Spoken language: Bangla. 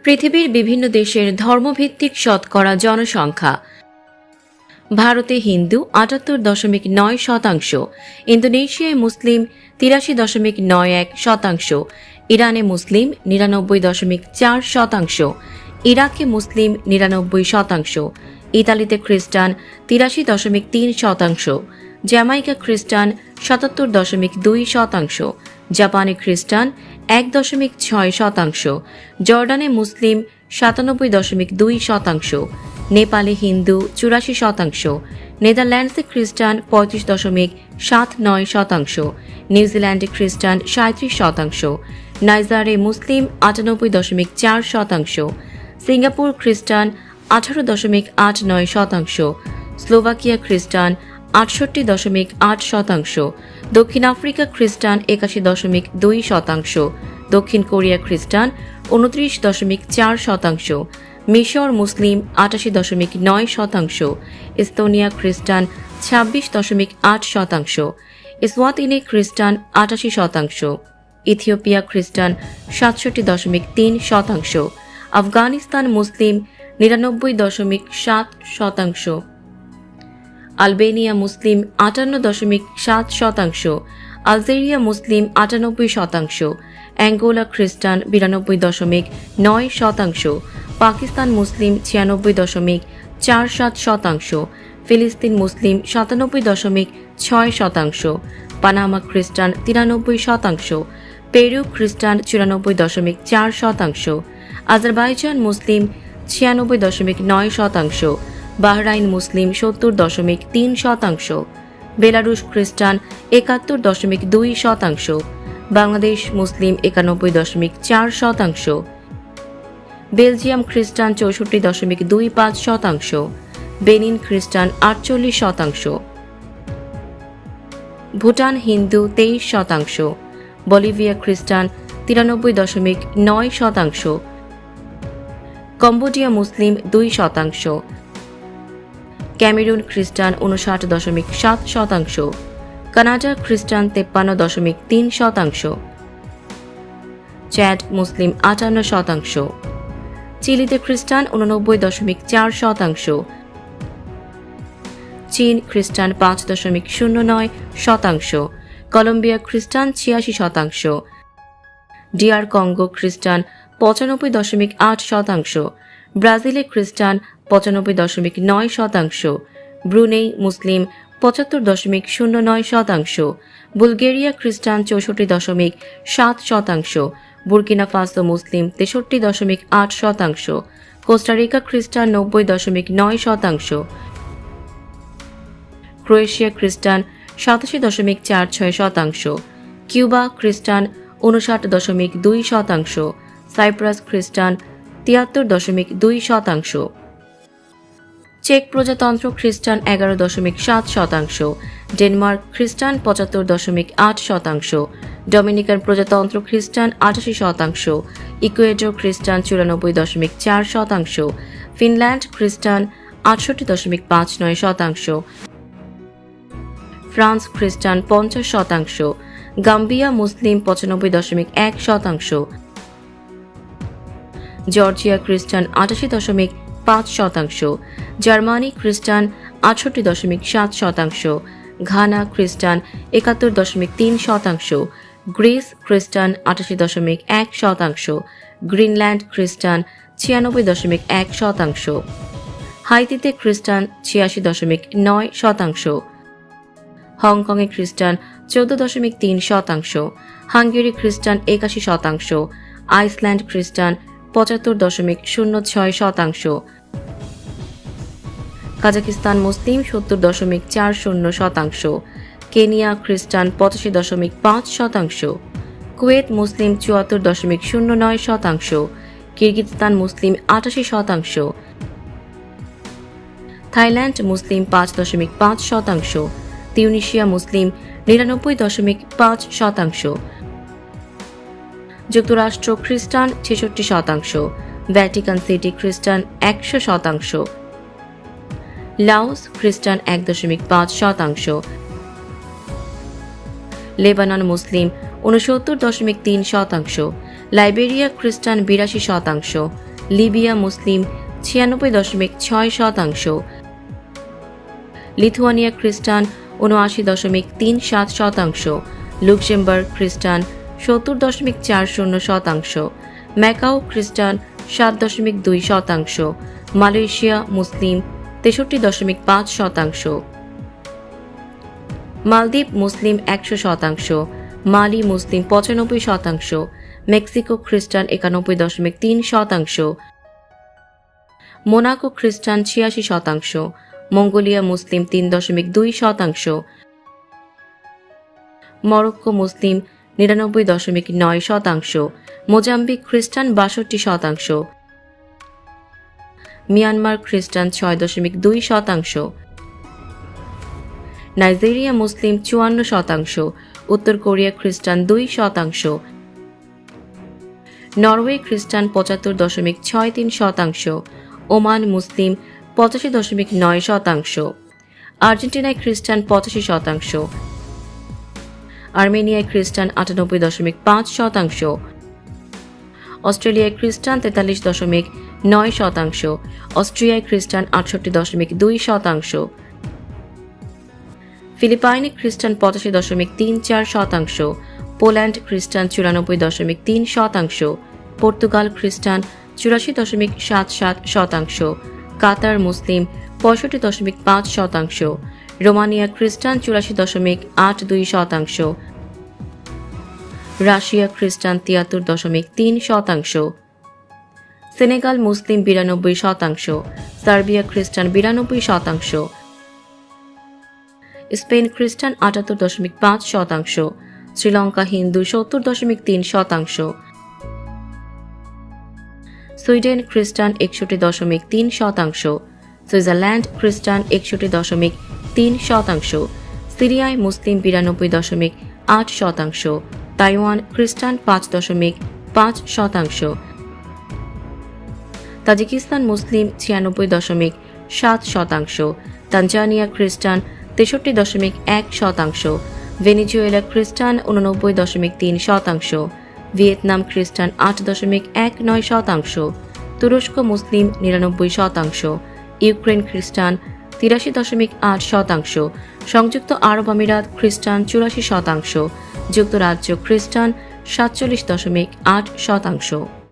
পৃথিবীর বিভিন্ন দেশের ধর্মভিত্তিক শতকরা জনসংখ্যা। ভারতে হিন্দু ৭৮.৯%, ইন্দোনেশিয়ায় মুসলিম ৮৩.৯১%, ইরানে মুসলিম ৯৯.৪%, ইরাকে মুসলিম ৯৯%, ইতালিতে খ্রিস্টান ৮৩.৩%, জ্যামাইকা খ্রিস্টান ৭৭.২%, জাপানে খ্রিস্টান ১.৬%, জর্ডানে মুসলিম ৯৭.২%, নেপালে হিন্দু ৮৪%, নেদারল্যান্ডসে খ্রিস্টান ৩৫.৭৯%, নিউজিল্যান্ডে খ্রিস্টান ৩৭%, নাইজারে মুসলিম ৯৮.৪%, সিঙ্গাপুর খ্রিস্টান ১৮.৮৯%, স্লোভাকিয়া খ্রিস্টান ৬৮.৮%, দক্ষিণ আফ্রিকা খ্রিস্টান ৮১.২%, দক্ষিণ কোরিয়া খ্রিস্টান ২৯.৪%, মিশর মুসলিম ৮৮.৯%, এস্তোনিয়া খ্রিস্টান ২৬.৮%, ইসওয়াতিনি খ্রিস্টান ৮৮%, ইথিওপিয়া খ্রিস্টান ৬৭.৩%, আফগানিস্তান মুসলিম ৯৯.৭%, আলবেনিয়া মুসলিম ৫৮.৭%, আলজেরিয়া মুসলিম ৯৮%, অ্যাঙ্গোলা খ্রিস্টান ৯২.৯%, পাকিস্তান মুসলিম ৯৬.৪৭%, ফিলিস্তিন মুসলিম ৯৭.৬%, পানামা খ্রিস্টান ৯৩%, পেরু খ্রিস্টান ৯৪.৪%, আজারবাইজান মুসলিম ৯৬.৯%, বাহরাইন মুসলিম ৭০.৩%, বেলারুশ খ্রিস্টান ৭১.২%, বাংলাদেশ মুসলিম ৯১.৪%, বেলজিয়াম খ্রিস্টান ৬৪.২৫%, বেনিন খ্রিস্টান ৪৮%, ভুটান হিন্দু ২৩%, বলিভিয়া খ্রিস্টান ৯৩.৯%, কম্বোডিয়া মুসলিম 2%, ক্যামেরুন খ্রিস্টান ৫৯.৭%, কানাডা খ্রিস্টান ৫৩.৩%, চ্যাড মুসলিম ৫৮%, চিলিতে খ্রিস্টান ৮৯.৪%, চীন খ্রিস্টান ৫.০৯%, কলম্বিয়া খ্রিস্টান ৮৬%, ডিআর কঙ্গো খ্রিস্টান ৯৫.৮%, ব্রাজিলে খ্রিস্টান ৯৫.৯%, ব্রুনেই মুসলিম ৭৫.০৯%, বুলগেরিয়া খ্রিস্টান ৬৪.৭%, বুর্কিনা ফাসো মুসলিম ৬৩.৮%, কোস্টারিকা খ্রিস্টান ৯০.৯%, ক্রোয়েশিয়া খ্রিস্টান ৮৭.৪৬%, কিউবা খ্রিস্টান ৫৯.২%, সাইপ্রাস খ্রিস্টান ৭৩.২%, চেক প্রজাতন্ত্র খ্রিস্টান ১১.৭%, ডেনমার্ক খ্রিস্টান ৭৫.৮%, ডমিনিকান প্রজাতন্ত্র খ্রিস্টান ৮৮%, ইকুয়েডর খ্রিস্টান ৯৪.৪%, ফিনল্যান্ড খ্রিস্টান ৬৮.৫৯%, ফ্রান্স খ্রিস্টান ৫০%, গাম্বিয়া মুসলিম ৯৫.১%, জর্জিয়া খ্রিস্টান ৮৮.৫%, জার্মানি খ্রিস্টান ৬৮.৭%, ঘানা খ্রিস্টান ৭১.৩%, গ্রিস খ্রিস্টান ৮৮.১%, গ্রিনল্যান্ড খ্রিস্টান ৯৬.১%, হাইতিতে খ্রিস্টান ৮৬.৯%, হংকংয়ে খ্রিস্টান ১৪.৩%, হাঙ্গেরি খ্রিস্টান ৮১%, আইসল্যান্ড খ্রিস্টান ৭৫.০৬%, কাজাকিস্তান মুসলিম ৭০.৪০%, কেনিয়া খ্রিস্টান ৮৫.৫%, কুয়েত মুসলিম ৭৪.০৯%, কিরগিজস্তান মুসলিম ৮৮%, থাইল্যান্ড মুসলিম ৫.৫%, তিউনিশিয়া মুসলিম ৯৯.৫%, যুক্তরাষ্ট্র খ্রিস্টান ৬৬%, ভ্যাটিকান সিটি খ্রিস্টান ১০০%, লাওস খ্রিস্টান ১.৫%, লেবানন মুসলিম ৬৯.৩%, লাইবেরিয়া খ্রিস্টান ৮২%, লিবিয়া মুসলিম 96.6%, লিথুয়ানিয়া খ্রিস্টান 79.37%, লুক্সেমবার্গ খ্রিস্টান 70.40%, ম্যাকাও খ্রিস্টান 7.2%, মালয়েশিয়া মুসলিম 63.5%, মালদ্বীপ মুসলিম 100%, মালি মুসলিম 95%, মেক্সিকো খ্রিস্টান 91.3%, মোনাকো খ্রিস্টান 86%, মঙ্গোলিয়া মুসলিম 3.2%, মরক্কো মুসলিম 99.9%, মোজাম্বিক খ্রিস্টান 62%, মিয়ানমার খ্রিস্টান 6.2%, নাইজেরিয়া মুসলিম 54%, উত্তর কোরিয়া খ্রিস্টান 2%, নরওয়ে খ্রিস্টান 75.63%, ওমান মুসলিম 85.9%, আর্জেন্টিনায় খ্রিস্টান 85%, আর্মেনিয়ায় খ্রিস্টান 98.5%, অস্ট্রেলিয়ায় খ্রিস্টান 43.9%, অস্ট্রিয়ায় খ্রিস্টান 68.2%, ফিলিপাইনে খ্রিস্টান 85.34%, পোল্যান্ড খ্রিস্টান 94.3%, পর্তুগাল খ্রিস্টান 84.77%, কাতার মুসলিম 65.5%, রোমানিয়া খ্রিস্টান 84.82%, রাশিয়া খ্রিস্টান 73.3%, সেনেগাল মুসলিম 92%, সার্বিয়া খ্রিস্টান 92%, স্পেন খ্রিস্টান 78.5%, শ্রীলঙ্কা হিন্দু 70.3%, সুইডেন খ্রিস্টান 61.3%, সুইজারল্যান্ড খ্রিস্টান 61.3%, সিরিয়ায় মুসলিম 92.8%, তাইওয়ান খ্রিস্টান 5.5%, তাজিকিস্তান মুসলিম 96.7%, তানজানিয়া খ্রিস্টান 63.1%, ভেনেজুয়েলা খ্রিস্টান 89.3%, ভিয়েতনাম খ্রিস্টান 8.19%, তুরস্ক মুসলিম 99%, ইউক্রেন খ্রিস্টান 83.8%, সংযুক্ত আরব আমিরাত খ্রিস্টান 84%, যুক্তরাজ্য খ্রিস্টান 47.8%।